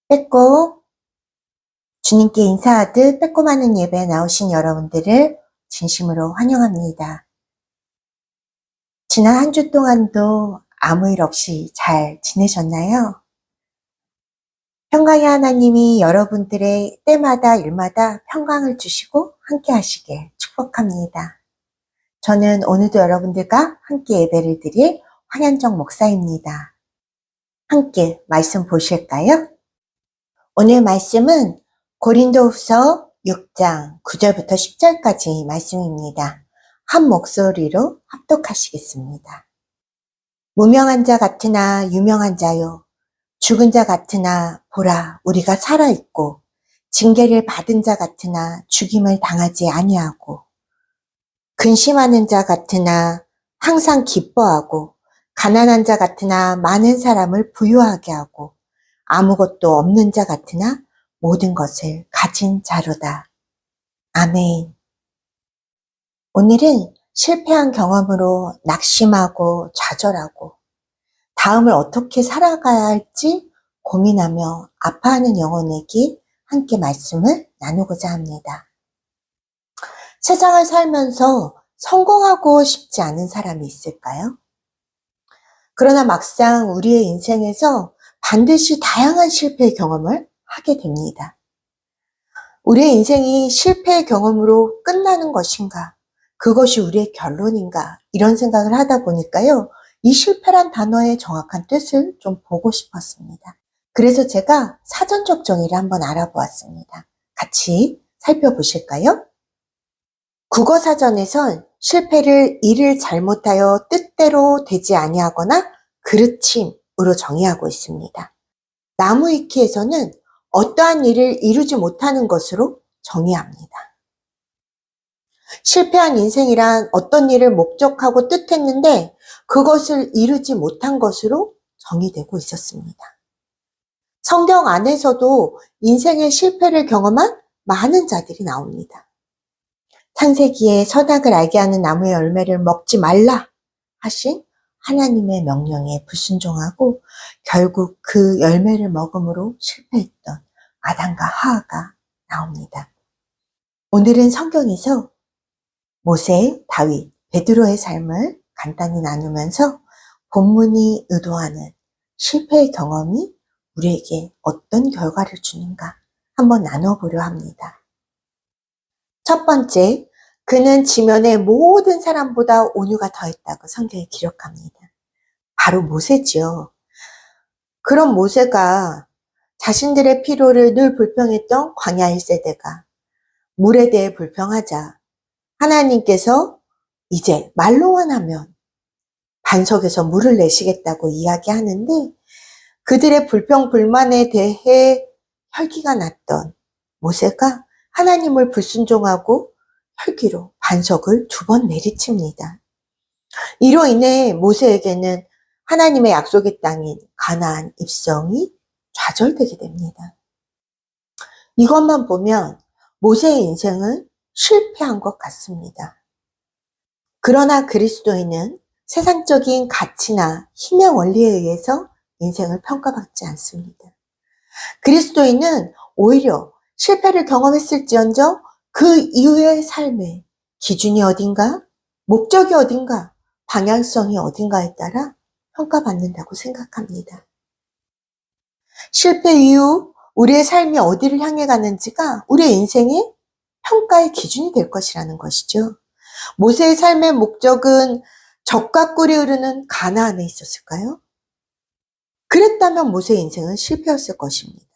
빼꼼 주님께 인사하듯 빼꼼하는 예배에 나오신 여러분들을 진심으로 환영합니다. 지난 한 주 동안도 아무 일 없이 잘 지내셨나요? 평강의 하나님이 여러분들의 때마다 일마다 평강을 주시고 함께 하시길 축복합니다. 저는 오늘도 여러분들과 함께 예배를 드릴 황현정 목사입니다. 함께 말씀 보실까요? 오늘 말씀은 고린도후서 6장 9절부터 10절까지 말씀입니다. 한 목소리로 합독하시겠습니다. 무명한 자 같으나 유명한 자요, 죽은 자 같으나 보라 우리가 살아있고, 징계를 받은 자 같으나 죽임을 당하지 아니하고, 근심하는 자 같으나 항상 기뻐하고, 가난한 자 같으나 많은 사람을 부유하게 하고, 아무것도 없는 자 같으나 모든 것을 가진 자로다. 아멘. 오늘은 실패한 경험으로 낙심하고 좌절하고 다음을 어떻게 살아가야 할지 고민하며 아파하는 영혼에게 함께 말씀을 나누고자 합니다. 세상을 살면서 성공하고 싶지 않은 사람이 있을까요? 그러나 막상 우리의 인생에서 반드시 다양한 실패의 경험을 하게 됩니다. 우리의 인생이 실패의 경험으로 끝나는 것인가? 그것이 우리의 결론인가? 이런 생각을 하다 보니까요, 이 실패란 단어의 정확한 뜻을 좀 보고 싶었습니다. 그래서 제가 사전적 정의를 한번 알아보았습니다. 같이 살펴보실까요? 국어사전에선 실패를 일을 잘못하여 뜻대로 되지 아니하거나 그르침으로 정의하고 있습니다. 나무위키에서는 어떠한 일을 이루지 못하는 것으로 정의합니다. 실패한 인생이란 어떤 일을 목적하고 뜻했는데 그것을 이루지 못한 것으로 정의되고 있었습니다. 성경 안에서도 인생의 실패를 경험한 많은 자들이 나옵니다. 창세기에 선악을 알게 하는 나무의 열매를 먹지 말라 하신 하나님의 명령에 불순종하고 결국 그 열매를 먹음으로 실패했던 아담과 하하가 나옵니다. 오늘은 성경에서 모세, 다윗, 베드로의 삶을 간단히 나누면서 본문이 의도하는 실패의 경험이 우리에게 어떤 결과를 주는가 한번 나눠보려 합니다. 첫 번째, 그는 지면의 모든 사람보다 온유가 더했다고 성경에 기록합니다. 바로 모세지요. 그런 모세가 자신들의 필요를 늘 불평했던 광야 1세대가 물에 대해 불평하자 하나님께서 이제 말로만 하면 반석에서 물을 내시겠다고 이야기하는데, 그들의 불평 불만에 대해 혈기가 났던 모세가 하나님을 불순종하고 혈기로 반석을 2번 내리칩니다. 이로 인해 모세에게는 하나님의 약속의 땅인 가나안 입성이 좌절되게 됩니다. 이것만 보면 모세의 인생은 실패한 것 같습니다. 그러나 그리스도인은 세상적인 가치나 힘의 원리에 의해서 인생을 평가받지 않습니다. 그리스도인은 오히려 실패를 경험했을지언정 그 이후의 삶의 기준이 어딘가, 목적이 어딘가, 방향성이 어딘가에 따라 평가받는다고 생각합니다. 실패 이후 우리의 삶이 어디를 향해 가는지가 우리의 인생의 평가의 기준이 될 것이라는 것이죠. 모세의 삶의 목적은 젖과 꿀이 흐르는 가나안에 있었을까요? 그랬다면 모세의 인생은 실패였을 것입니다.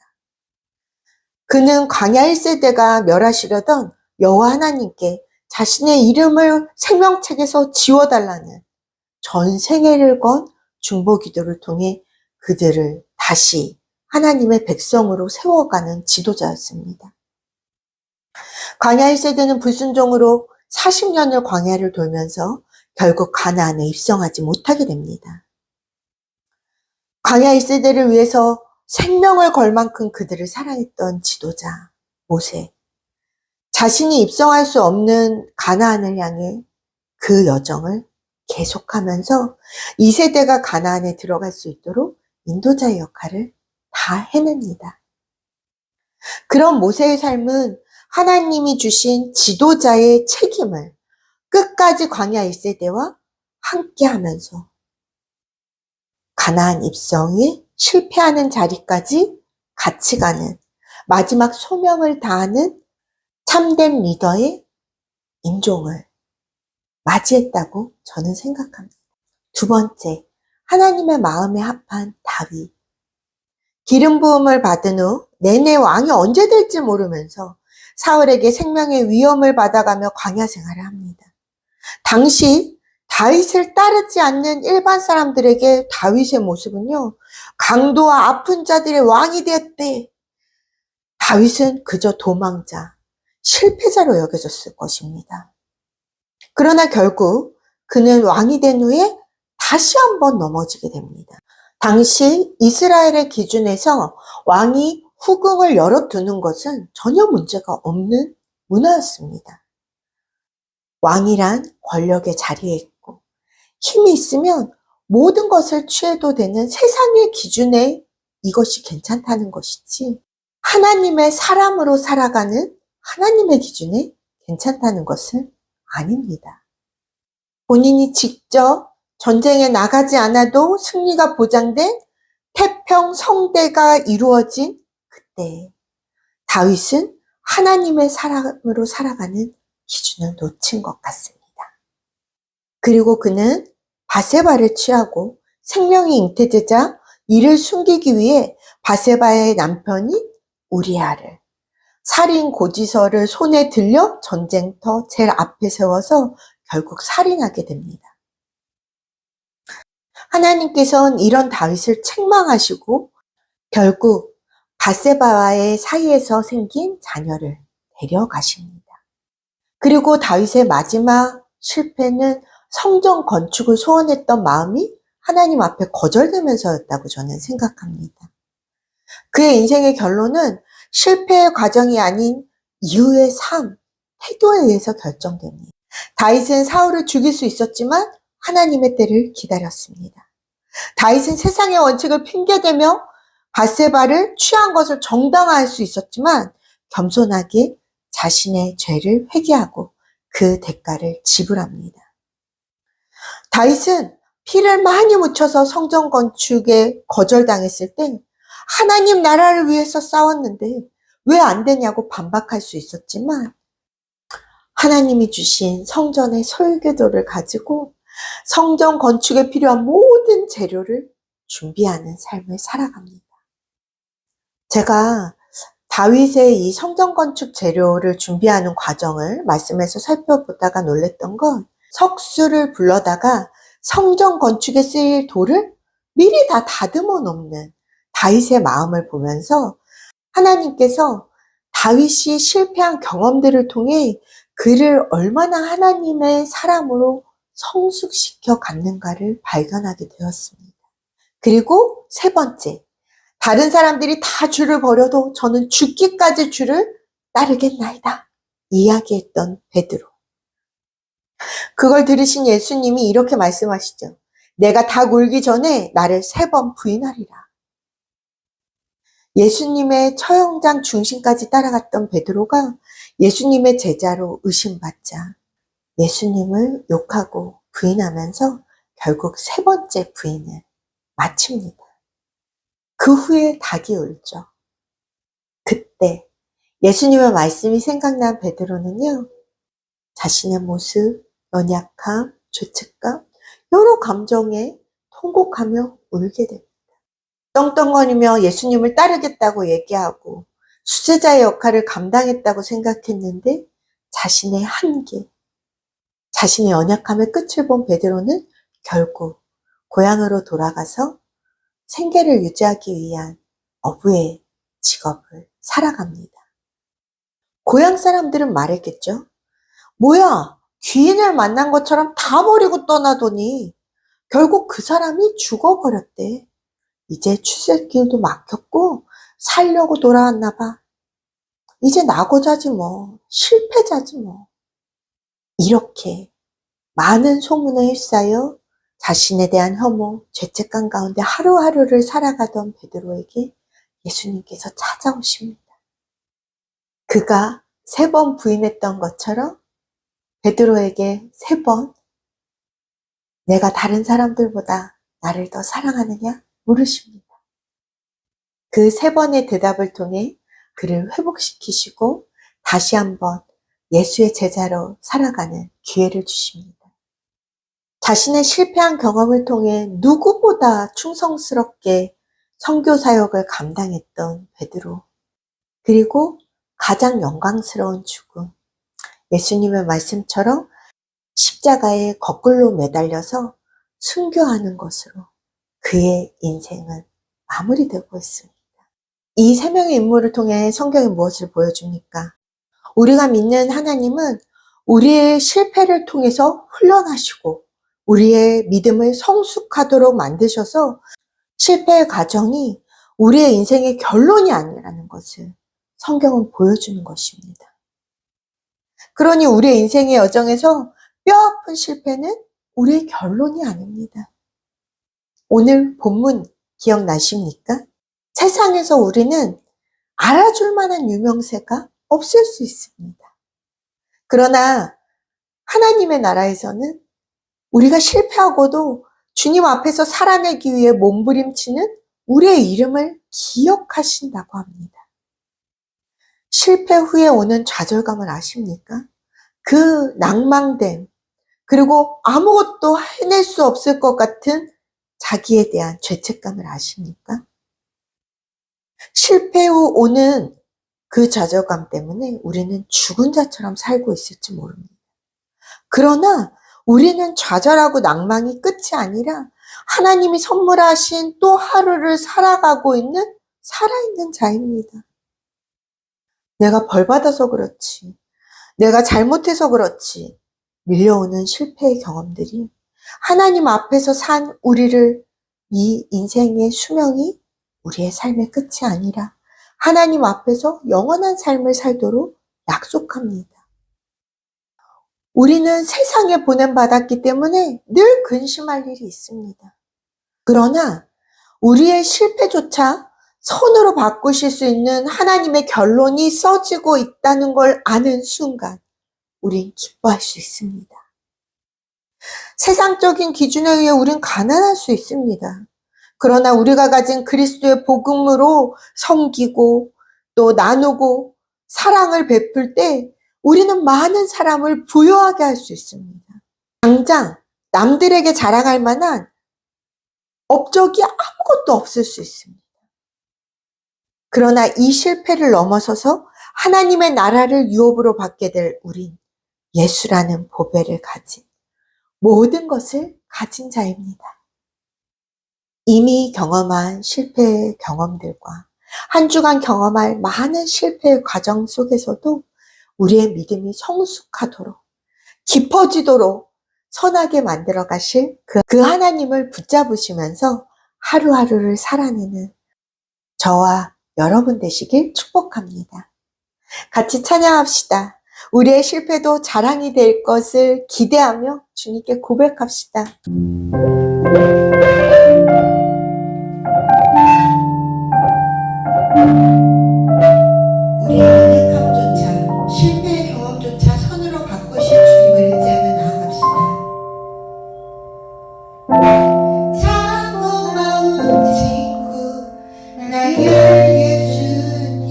그는 광야 1세대가 멸하시려던 여호와 하나님께 자신의 이름을 생명책에서 지워달라는 전생애를 건 중보기도를 통해 그들을 다시 하나님의 백성으로 세워가는 지도자였습니다. 광야 1세대는 불순종으로 40년을 광야를 돌면서 결국 가나안에 입성하지 못하게 됩니다. 광야 1세대를 위해서 생명을 걸 만큼 그들을 사랑했던 지도자 모세, 자신이 입성할 수 없는 가나안을 향해 그 여정을 계속하면서 2세대가 가나안에 들어갈 수 있도록 인도자의 역할을 다 해냅니다. 그런 모세의 삶은 하나님이 주신 지도자의 책임을 끝까지 광야 1세대와 함께하면서 가나안 입성에 실패하는 자리까지 같이 가는 마지막 소명을 다하는 참된 리더의 임종을 맞이했다고 저는 생각합니다. 두 번째, 하나님의 마음에 합한 다윗. 기름 부음을 받은 후 내내 왕이 언제 될지 모르면서 사울에게 생명의 위험을 받아가며 광야 생활을 합니다. 당시 다윗을 따르지 않는 일반 사람들에게 다윗의 모습은요, 강도와 아픈 자들의 왕이 되었대. 다윗은 그저 도망자, 실패자로 여겨졌을 것입니다. 그러나 결국 그는 왕이 된 후에 다시 한번 넘어지게 됩니다. 당시 이스라엘의 기준에서 왕이 후궁을 열어두는 것은 전혀 문제가 없는 문화였습니다. 왕이란 권력의 자리에 있고 힘이 있으면 모든 것을 취해도 되는 세상의 기준에 이것이 괜찮다는 것이지, 하나님의 사람으로 살아가는 하나님의 기준에 괜찮다는 것은 아닙니다. 본인이 직접 전쟁에 나가지 않아도 승리가 보장된 태평 성대가 이루어진 그때 다윗은 하나님의 사람으로 살아가는 기준을 놓친 것 같습니다. 그리고 그는 바세바를 취하고 생명이 잉태되자 이를 숨기기 위해 바세바의 남편인 우리아를 살인 고지서를 손에 들려 전쟁터 제일 앞에 세워서 결국 살인하게 됩니다. 하나님께서는 이런 다윗을 책망하시고 결국 바세바와의 사이에서 생긴 자녀를 데려가십니다. 그리고 다윗의 마지막 실패는 성전 건축을 소원했던 마음이 하나님 앞에 거절되면서였다고 저는 생각합니다. 그의 인생의 결론은 실패의 과정이 아닌 이후의 삶, 태도에 의해서 결정됩니다. 다윗은 사울을 죽일 수 있었지만 하나님의 때를 기다렸습니다. 다윗은 세상의 원칙을 핑계대며 바세바를 취한 것을 정당화할 수 있었지만 겸손하게 자신의 죄를 회개하고 그 대가를 지불합니다. 다윗은 피를 많이 묻혀서 성전 건축에 거절당했을 때 하나님 나라를 위해서 싸웠는데 왜 안 되냐고 반박할 수 있었지만 하나님이 주신 성전의 설계도를 가지고 성전 건축에 필요한 모든 재료를 준비하는 삶을 살아갑니다. 제가 다윗의 이 성전 건축 재료를 준비하는 과정을 말씀에서 살펴보다가 놀랬던 건, 석수를 불러다가 성전 건축에 쓰일 돌을 미리 다 다듬어 놓는 다윗의 마음을 보면서 하나님께서 다윗이 실패한 경험들을 통해 그를 얼마나 하나님의 사람으로 성숙시켜 갔는가를 발견하게 되었습니다. 그리고 세 번째, 다른 사람들이 다 주를 버려도 저는 죽기까지 주를 따르겠나이다 이야기했던 베드로. 그걸 들으신 예수님이 이렇게 말씀하시죠. 내가 닭 울기 전에 나를 3번 부인하리라. 예수님의 처형장 중심까지 따라갔던 베드로가 예수님의 제자로 의심받자 예수님을 욕하고 부인하면서 결국 3번째 부인을 마칩니다. 그 후에 닭이 울죠. 그때 예수님의 말씀이 생각난 베드로는요, 자신의 모습, 연약함, 죄책감, 여러 감정에 통곡하며 울게 됩니다. 떵떵거리며 예수님을 따르겠다고 얘기하고 수제자의 역할을 감당했다고 생각했는데 자신의 한계, 자신의 연약함의 끝을 본 베드로는 결국 고향으로 돌아가서 생계를 유지하기 위한 어부의 직업을 살아갑니다. 고향 사람들은 말했겠죠. 뭐야, 귀인을 만난 것처럼 다 버리고 떠나더니 결국 그 사람이 죽어버렸대. 이제 출세길도 막혔고 살려고 돌아왔나 봐. 이제 나고자지 뭐, 실패자지 뭐. 이렇게 많은 소문에 휩싸여 자신에 대한 혐오, 죄책감 가운데 하루하루를 살아가던 베드로에게 예수님께서 찾아오십니다. 그가 3번 부인했던 것처럼 베드로에게 3번 내가 다른 사람들보다 나를 더 사랑하느냐 물으십니다. 그 3번의 대답을 통해 그를 회복시키시고 다시 한번 예수의 제자로 살아가는 기회를 주십니다. 자신의 실패한 경험을 통해 누구보다 충성스럽게 선교 사역을 감당했던 베드로, 그리고 가장 영광스러운 죽음, 예수님의 말씀처럼 십자가에 거꾸로 매달려서 순교하는 것으로 그의 인생은 마무리되고 있습니다. 이 3명의 인물을 통해 성경이 무엇을 보여줍니까? 우리가 믿는 하나님은 우리의 실패를 통해서 훈련하시고 우리의 믿음을 성숙하도록 만드셔서 실패의 과정이 우리의 인생의 결론이 아니라는 것을 성경은 보여주는 것입니다. 그러니 우리의 인생의 여정에서 뼈아픈 실패는 우리의 결론이 아닙니다. 오늘 본문 기억나십니까? 세상에서 우리는 알아줄 만한 유명세가 없을 수 있습니다. 그러나 하나님의 나라에서는 우리가 실패하고도 주님 앞에서 살아내기 위해 몸부림치는 우리의 이름을 기억하신다고 합니다. 실패 후에 오는 좌절감을 아십니까? 그 낭망됨, 그리고 아무것도 해낼 수 없을 것 같은 자기에 대한 죄책감을 아십니까? 실패 후 오는 그 좌절감 때문에 우리는 죽은 자처럼 살고 있을지 모릅니다. 그러나 우리는 좌절하고 낭망이 끝이 아니라 하나님이 선물하신 또 하루를 살아가고 있는 살아있는 자입니다. 내가 벌받아서 그렇지, 내가 잘못해서 그렇지 밀려오는 실패의 경험들이 하나님 앞에서 산 우리를, 이 인생의 수명이 우리의 삶의 끝이 아니라 하나님 앞에서 영원한 삶을 살도록 약속합니다. 우리는 세상에 보냄받았기 때문에 늘 근심할 일이 있습니다. 그러나 우리의 실패조차 선으로 바꾸실 수 있는 하나님의 결론이 써지고 있다는 걸 아는 순간 우린 기뻐할 수 있습니다. 세상적인 기준에 의해 우린 가난할 수 있습니다. 그러나 우리가 가진 그리스도의 복음으로 섬기고 또 나누고 사랑을 베풀 때 우리는 많은 사람을 부유하게 할 수 있습니다. 당장 남들에게 자랑할 만한 업적이 아무것도 없을 수 있습니다. 그러나 이 실패를 넘어서서 하나님의 나라를 유업으로 받게 될 우린 예수라는 보배를 가진, 모든 것을 가진 자입니다. 이미 경험한 실패의 경험들과 한 주간 경험할 많은 실패의 과정 속에서도 우리의 믿음이 성숙하도록, 깊어지도록 선하게 만들어 가실 그 하나님을 붙잡으시면서 하루하루를 살아내는 저와 여러분 되시길 축복합니다. 같이 찬양합시다. 우리의 실패도 자랑이 될 것을 기대하며 주님께 고백합시다. 우리의 연약함조차, 실패의 경험조차 선으로 바꾸실 주님을 의지하며 나아갑시다. 자고 마음치고 나의 예수님,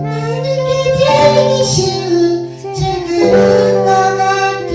나에게 제일 쉬운 작은 것 같은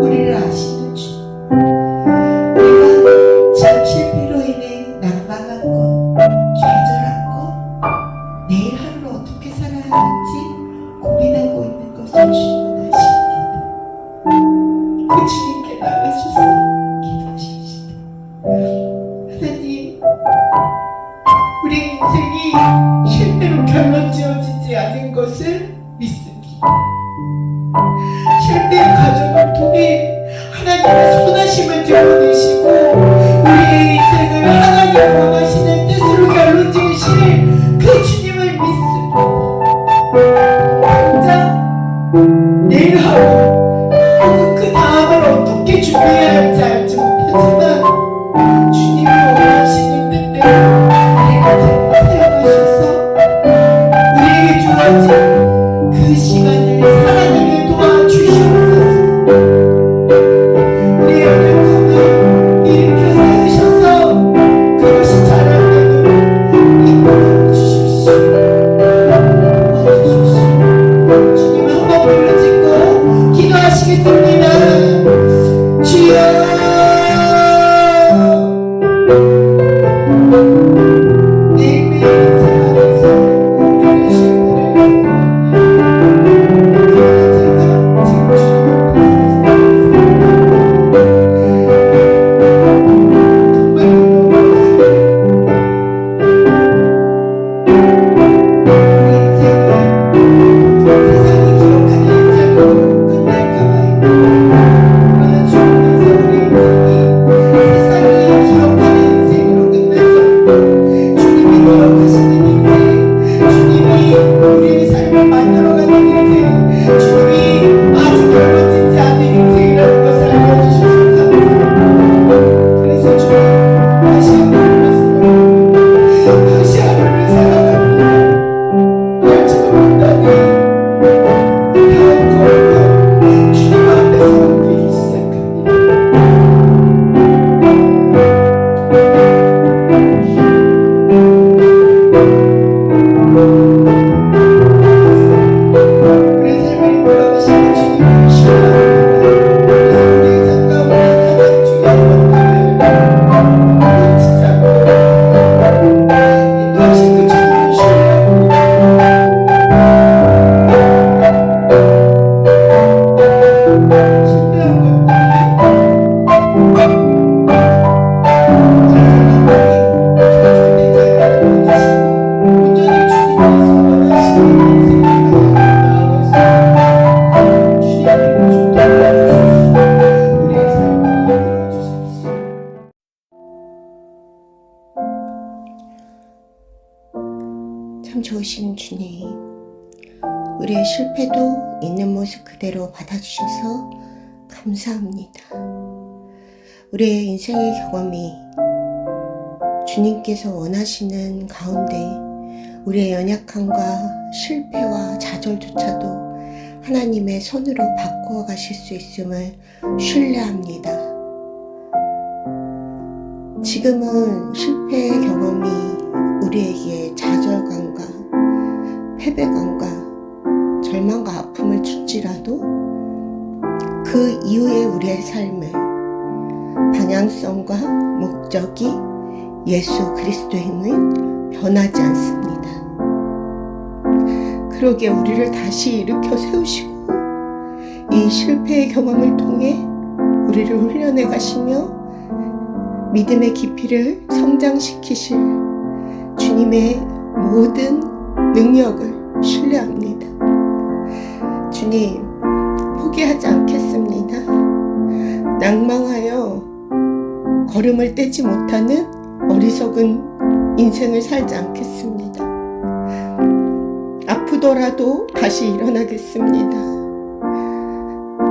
우리를 아시는 주, 우리가 참 실패로 인해 낙망한 것, 좌절한 것, 내일 하루를 어떻게 살아야 할지 고민하고 있는 것을 주님은 아십니다. 그 주님께 나가셔서 기도하십시다. 하나님, 우리 인생이 실패로 결론 지어지지 않은 것을 믿습니다. 실패의 과정을 통해 하나님의 선하심을 드러내시고 우리의 인생을 하나님 원하시는 뜻으로 결론 지으실 그 주님을 믿습니다. 당장 내일 하루 혹은 그 다음을 어떻게 준비해야 할지 알지 못하지만 주님이 원하시는 뜻대로 우리의 인생을 사용하셔서 우리에게 주어진 그 시간을 살아내게 도와주시옵소서. 우리의 연약함을 일으켜 세우셔서 그것이 자랑되도록 이끌어 주십시오. 도와주십시오. 주님 한번 불러짓고 기도하시겠습니다. 주여, 매일매일 생활에서 우리의 실패를 참 좋으신 주님, 우리의 실패도 있는 모습 그대로 받아주셔서 감사합니다. 우리의 인생의 경험이 주님께서 원하시는 가운데 우리의 연약함과 실패와 좌절조차도 하나님의 손으로 바꾸어 가실 수 있음을 신뢰합니다. 지금은 실패의 경험이 우리에게 좌절감과 패배감과 절망과 아픔을 줄지라도 그 이후에 우리의 삶의 방향성과 목적이 예수 그리스도임은 변하지 않습니다. 그러기에 우리를 다시 일으켜 세우시고 이 실패의 경험을 통해 우리를 훈련해 가시며 믿음의 깊이를 성장시키실 주님의 모든 능력을 신뢰합니다. 주님, 포기하지 않겠습니다. 낭망하여 걸음을 떼지 못하는 어리석은 인생을 살지 않겠습니다. 아프더라도 다시 일어나겠습니다.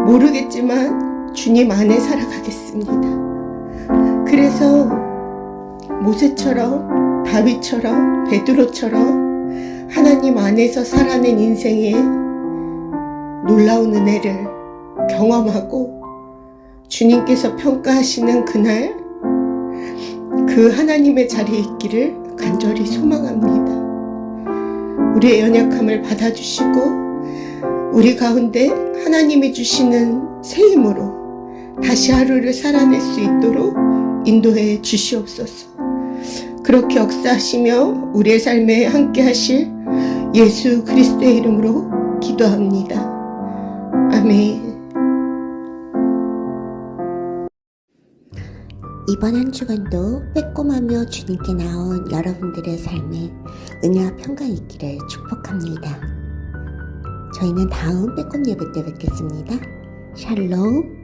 모르겠지만 주님 안에 살아가겠습니다. 그래서 모세처럼, 다윗처럼, 베드로처럼 하나님 안에서 살아낸 인생의 놀라운 은혜를 경험하고 주님께서 평가하시는 그날 그 하나님의 자리에 있기를 간절히 소망합니다. 우리의 연약함을 받아주시고 우리 가운데 하나님이 주시는 새 힘으로 다시 하루를 살아낼 수 있도록 인도해 주시옵소서. 그렇게 역사하시며 우리의 삶에 함께 하실 예수 그리스도의 이름으로 기도합니다. 아멘. 이번 한 주간도 빼꼼하며 주님께 나온 여러분들의 삶에 은혜와 평강 있기를 축복합니다. 저희는 다음 빼꼼 예배 때 뵙겠습니다. 샬롬.